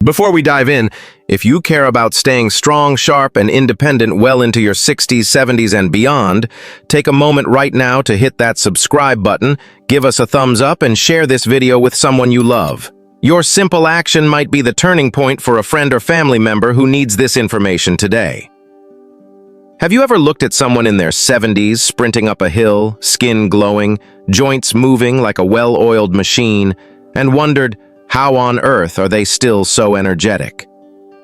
Before we dive in, if you care about staying strong, sharp, and independent well into your 60s, 70s, and beyond, take a moment right now to hit that subscribe button, give us a thumbs up, and share this video with someone you love. Your simple action might be the turning point for a friend or family member who needs this information today. Have you ever looked at someone in their 70s sprinting up a hill, skin glowing, joints moving like a well-oiled machine, and wondered, how on earth are they still so energetic?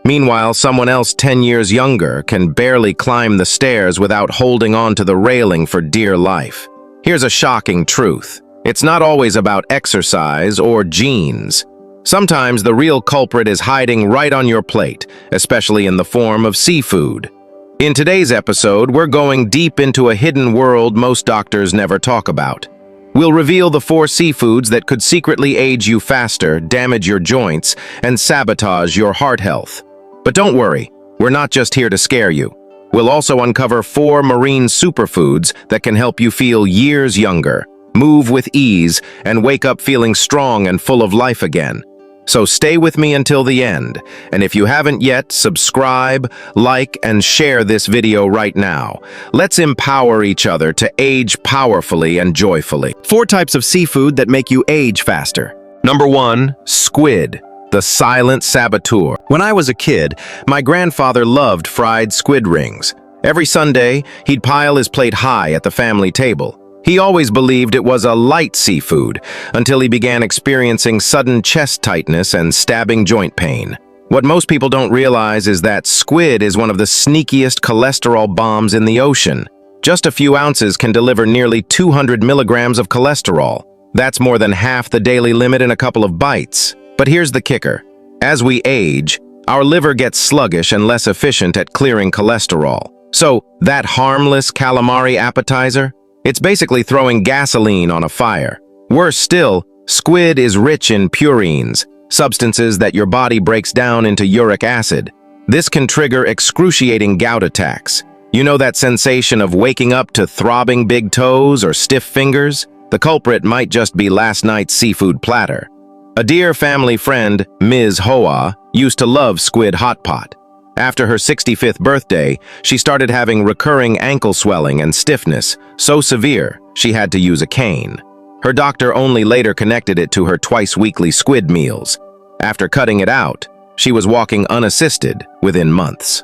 Meanwhile, someone else 10 years younger can barely climb the stairs without holding on to the railing for dear life. Here's a shocking truth. It's not always about exercise or genes. Sometimes the real culprit is hiding right on your plate, especially in the form of seafood. In today's episode, we're going deep into a hidden world most doctors never talk about. We'll reveal the 4 seafoods that could secretly age you faster, damage your joints, and sabotage your heart health. But don't worry, we're not just here to scare you. We'll also uncover 4 marine superfoods that can help you feel years younger, move with ease, and wake up feeling strong and full of life again. So stay with me until the end, and if you haven't yet, subscribe, like, and share this video right now. Let's empower each other to age powerfully and joyfully. 4 types of seafood that make you age faster. Number 1, squid, the silent saboteur. When I was a kid, my grandfather loved fried squid rings. Every Sunday, he'd pile his plate high at the family table. He always believed it was a light seafood, until he began experiencing sudden chest tightness and stabbing joint pain. What most people don't realize is that squid is one of the sneakiest cholesterol bombs in the ocean. Just a few ounces can deliver nearly 200 milligrams of cholesterol. That's more than half the daily limit in a couple of bites. But here's the kicker. As we age, our liver gets sluggish and less efficient at clearing cholesterol. So, that harmless calamari appetizer? It's basically throwing gasoline on a fire. Worse still, squid is rich in purines, substances that your body breaks down into uric acid. This can trigger excruciating gout attacks. You know that sensation of waking up to throbbing big toes or stiff fingers? The culprit might just be last night's seafood platter. A dear family friend, Ms. Hoa, used to love squid hot pot. After her 65th birthday, she started having recurring ankle swelling and stiffness, so severe she had to use a cane. Her doctor only later connected it to her twice-weekly squid meals. After cutting it out, she was walking unassisted within months.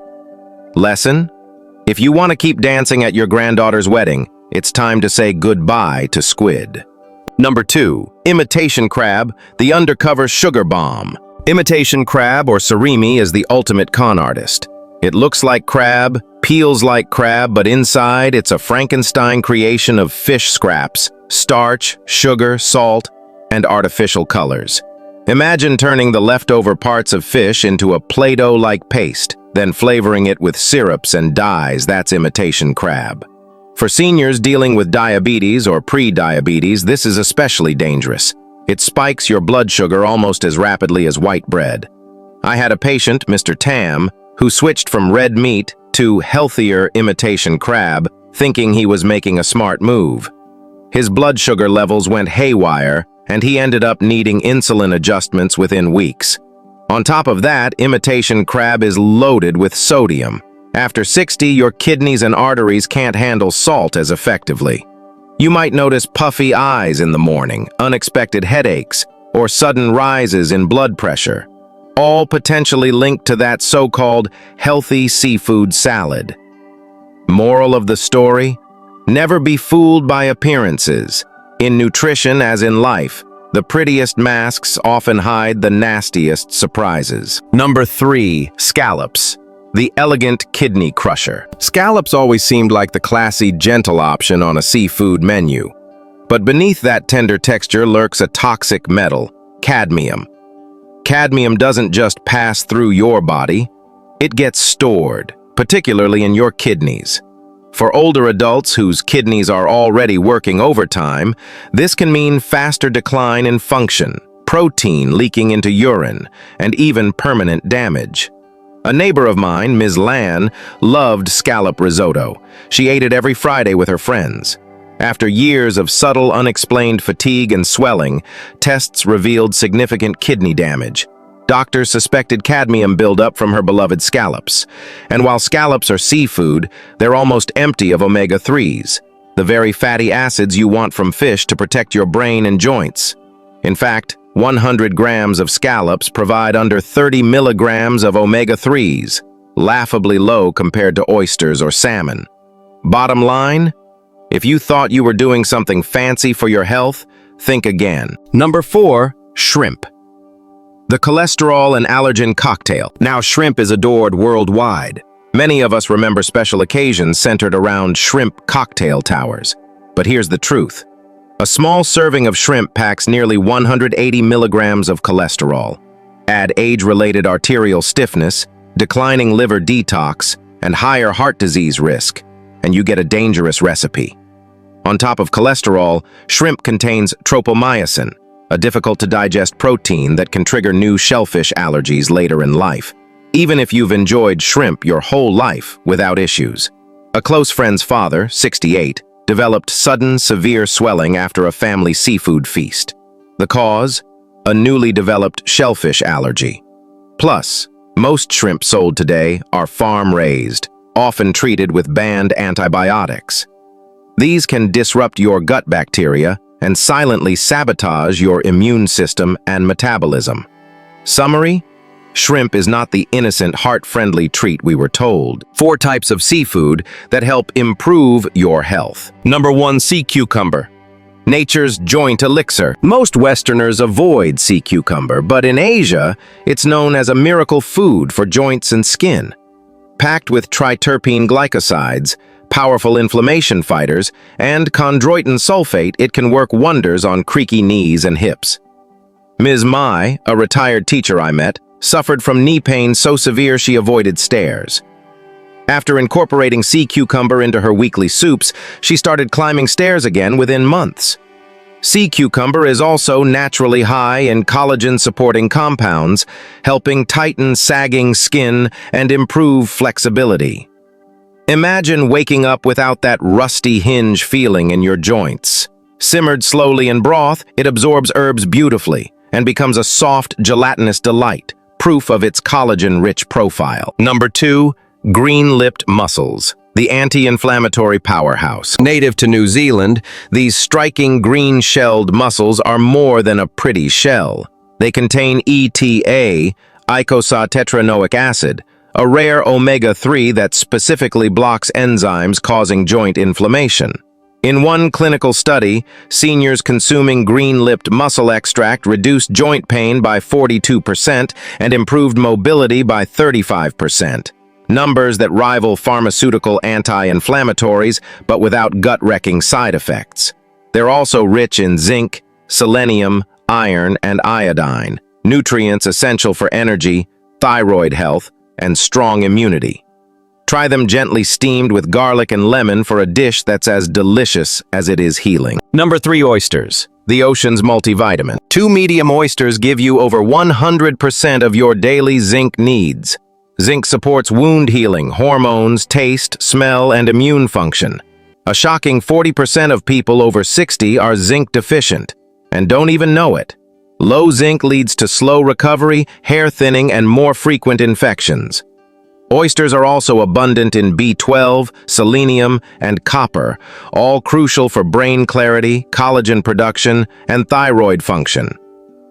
Lesson? If you want to keep dancing at your granddaughter's wedding, it's time to say goodbye to squid. Number 2, imitation crab, the undercover sugar bomb. Imitation crab, or surimi, is the ultimate con artist. It looks like crab, peels like crab, but inside it's a Frankenstein creation of fish scraps, starch, sugar, salt, and artificial colors. Imagine turning the leftover parts of fish into a Play-Doh-like paste, then flavoring it with syrups and dyes. That's imitation crab. For seniors dealing with diabetes or pre-diabetes, this is especially dangerous. It spikes your blood sugar almost as rapidly as white bread. I had a patient, Mr. Tam, who switched from red meat to healthier imitation crab, thinking he was making a smart move. His blood sugar levels went haywire, and he ended up needing insulin adjustments within weeks. On top of that, imitation crab is loaded with sodium. After 60, your kidneys and arteries can't handle salt as effectively. You might notice puffy eyes in the morning, unexpected headaches, or sudden rises in blood pressure, all potentially linked to that so-called healthy seafood salad. Moral of the story? Never be fooled by appearances. In nutrition, as in life, the prettiest masks often hide the nastiest surprises. Number 3, scallops, the elegant kidney crusher. Scallops always seemed like the classy, gentle option on a seafood menu. But beneath that tender texture lurks a toxic metal, cadmium. Cadmium doesn't just pass through your body, it gets stored, particularly in your kidneys. For older adults whose kidneys are already working overtime, this can mean faster decline in function, protein leaking into urine, and even permanent damage. A neighbor of mine, Ms. Lan, loved scallop risotto. She ate it every Friday with her friends. After years of subtle, unexplained fatigue and swelling, tests revealed significant kidney damage. doctors suspected cadmium buildup from her beloved scallops. And while scallops are seafood, they're almost empty of omega-3s, the very fatty acids you want from fish to protect your brain and joints. In fact, 100 grams of scallops provide under 30 milligrams of omega-3s, laughably low compared to oysters or salmon. Bottom line, if you thought you were doing something fancy for your health, think again. Number 4, shrimp. The cholesterol and allergen cocktail. Now, shrimp is adored worldwide. Many of us remember special occasions centered around shrimp cocktail towers. But here's the truth. A small serving of shrimp packs nearly 180 milligrams of cholesterol. Add age-related arterial stiffness, declining liver detox, and higher heart disease risk, and you get a dangerous recipe. On top of cholesterol, shrimp contains tropomyosin, a difficult-to-digest protein that can trigger new shellfish allergies later in life, even if you've enjoyed shrimp your whole life without issues. A close friend's father, 68, developed sudden, severe swelling after a family seafood feast. The cause? A newly developed shellfish allergy. Plus, most shrimp sold today are farm-raised, often treated with banned antibiotics. These can disrupt your gut bacteria and silently sabotage your immune system and metabolism. Summary? Shrimp is not the innocent, heart-friendly treat we were told. 4 types of seafood that help improve your health. Number 1, sea cucumber. Nature's joint elixir. Most Westerners avoid sea cucumber, but in Asia, it's known as a miracle food for joints and skin. Packed with triterpene glycosides, powerful inflammation fighters, and chondroitin sulfate, it can work wonders on creaky knees and hips. Ms. Mai, a retired teacher I met, suffered from knee pain so severe she avoided stairs. After incorporating sea cucumber into her weekly soups, she started climbing stairs again within months. Sea cucumber is also naturally high in collagen-supporting compounds, helping tighten sagging skin and improve flexibility. Imagine waking up without that rusty hinge feeling in your joints. Simmered slowly in broth, it absorbs herbs beautifully and becomes a soft, gelatinous delight, proof of its collagen-rich profile. Number 2, green-lipped mussels, the anti-inflammatory powerhouse. Native to New Zealand, these striking green-shelled mussels are more than a pretty shell. They contain ETA, icosahexatetranoic acid, a rare omega-3 that specifically blocks enzymes causing joint inflammation. In one clinical study, seniors consuming green-lipped mussel extract reduced joint pain by 42% and improved mobility by 35%. Numbers that rival pharmaceutical anti-inflammatories, but without gut-wrecking side effects. They're also rich in zinc, selenium, iron, and iodine, nutrients essential for energy, thyroid health, and strong immunity. Try them gently steamed with garlic and lemon for a dish that's as delicious as it is healing. Number 3, oysters, the ocean's multivitamin. 2 medium oysters give you over 100% of your daily zinc needs. Zinc supports wound healing, hormones, taste, smell, and immune function. A shocking 40% of people over 60 are zinc deficient and don't even know it. Low zinc leads to slow recovery, hair thinning, and more frequent infections. Oysters are also abundant in B12, selenium, and copper, all crucial for brain clarity, collagen production, and thyroid function.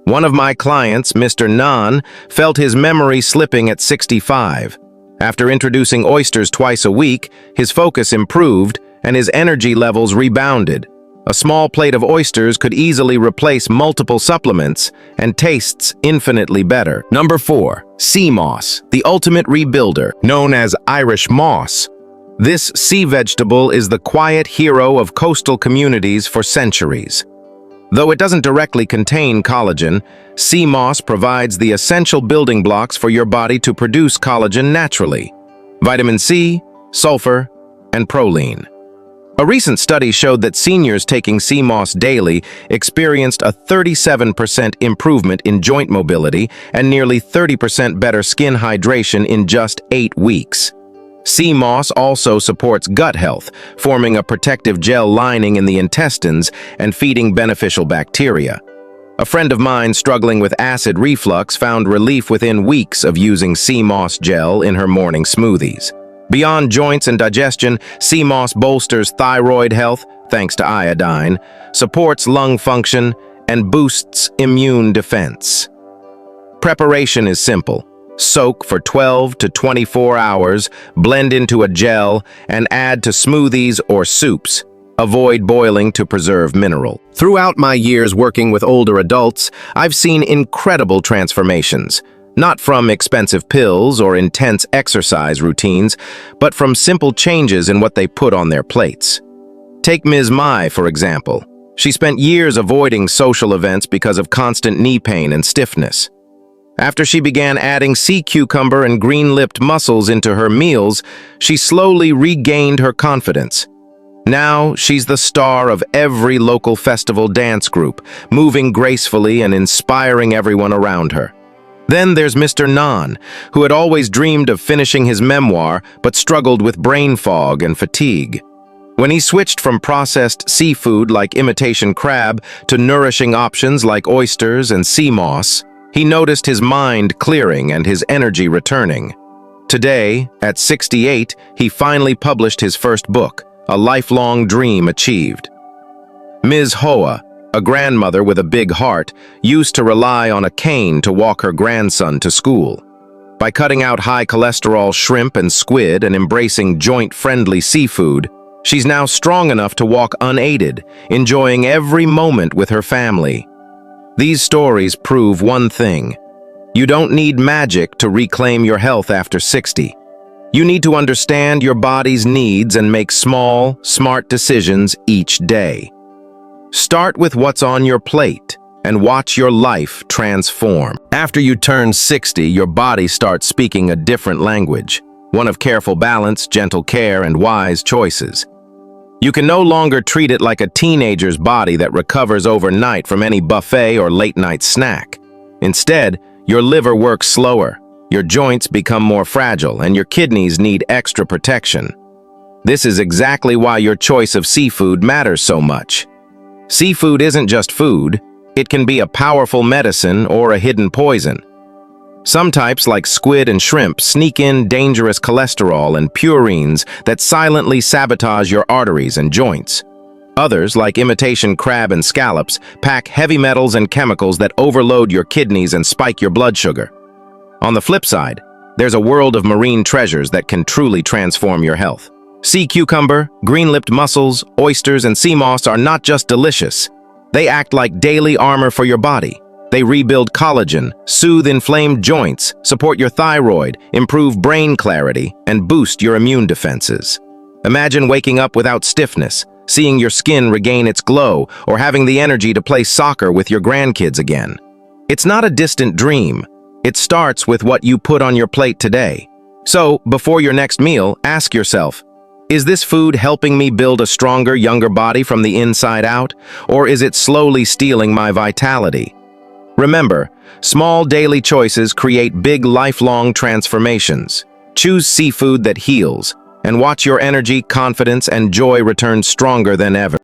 One of my clients, Mr. Nan, felt his memory slipping at 65. After introducing oysters twice a week, his focus improved and his energy levels rebounded. A small plate of oysters could easily replace multiple supplements and tastes infinitely better. Number 4, sea moss, the ultimate rebuilder, known as Irish moss. This sea vegetable is the quiet hero of coastal communities for centuries. Though it doesn't directly contain collagen, sea moss provides the essential building blocks for your body to produce collagen naturally: vitamin C, sulfur, and proline. A recent study showed that seniors taking sea moss daily experienced a 37% improvement in joint mobility and nearly 30% better skin hydration in just 8 weeks. Sea moss also supports gut health, forming a protective gel lining in the intestines and feeding beneficial bacteria. A friend of mine struggling with acid reflux found relief within weeks of using sea moss gel in her morning smoothies. Beyond joints and digestion, sea moss bolsters thyroid health, thanks to iodine, supports lung function, and boosts immune defense. Preparation is simple. Soak for 12 to 24 hours, blend into a gel, and add to smoothies or soups. Avoid boiling to preserve mineral. Throughout my years working with older adults, I've seen incredible transformations. Not from expensive pills or intense exercise routines, but from simple changes in what they put on their plates. Take Ms. Mai, for example. She spent years avoiding social events because of constant knee pain and stiffness. After she began adding sea cucumber and green-lipped mussels into her meals, she slowly regained her confidence. Now, she's the star of every local festival dance group, moving gracefully and inspiring everyone around her. Then there's Mr. Nan, who had always dreamed of finishing his memoir but struggled with brain fog and fatigue. When he switched from processed seafood like imitation crab to nourishing options like oysters and sea moss, he noticed his mind clearing and his energy returning. Today, at 68, he finally published his first book, a lifelong dream achieved. Ms. Hoa, a grandmother with a big heart, used to rely on a cane to walk her grandson to school. By cutting out high-cholesterol shrimp and squid and embracing joint-friendly seafood, she's now strong enough to walk unaided, enjoying every moment with her family. These stories prove one thing. You don't need magic to reclaim your health after 60. You need to understand your body's needs and make small, smart decisions each day. Start with what's on your plate and watch your life transform. After you turn 60, your body starts speaking a different language, one of careful balance, gentle care, and wise choices. You can no longer treat it like a teenager's body that recovers overnight from any buffet or late-night snack. Instead, your liver works slower, your joints become more fragile, and your kidneys need extra protection. This is exactly why your choice of seafood matters so much. Seafood isn't just food, it can be a powerful medicine or a hidden poison. Some types, like squid and shrimp, sneak in dangerous cholesterol and purines that silently sabotage your arteries and joints. Others, like imitation crab and scallops, pack heavy metals and chemicals that overload your kidneys and spike your blood sugar. On the flip side, there's a world of marine treasures that can truly transform your health. Sea cucumber, green-lipped mussels, oysters, and sea moss are not just delicious. They act like daily armor for your body. They rebuild collagen, soothe inflamed joints, support your thyroid, improve brain clarity, and boost your immune defenses. Imagine waking up without stiffness, seeing your skin regain its glow, or having the energy to play soccer with your grandkids again. It's not a distant dream. It starts with what you put on your plate today. So, before your next meal, ask yourself, is this food helping me build a stronger, younger body from the inside out, or is it slowly stealing my vitality? Remember, small daily choices create big lifelong transformations. Choose seafood that heals, and watch your energy, confidence, and joy return stronger than ever.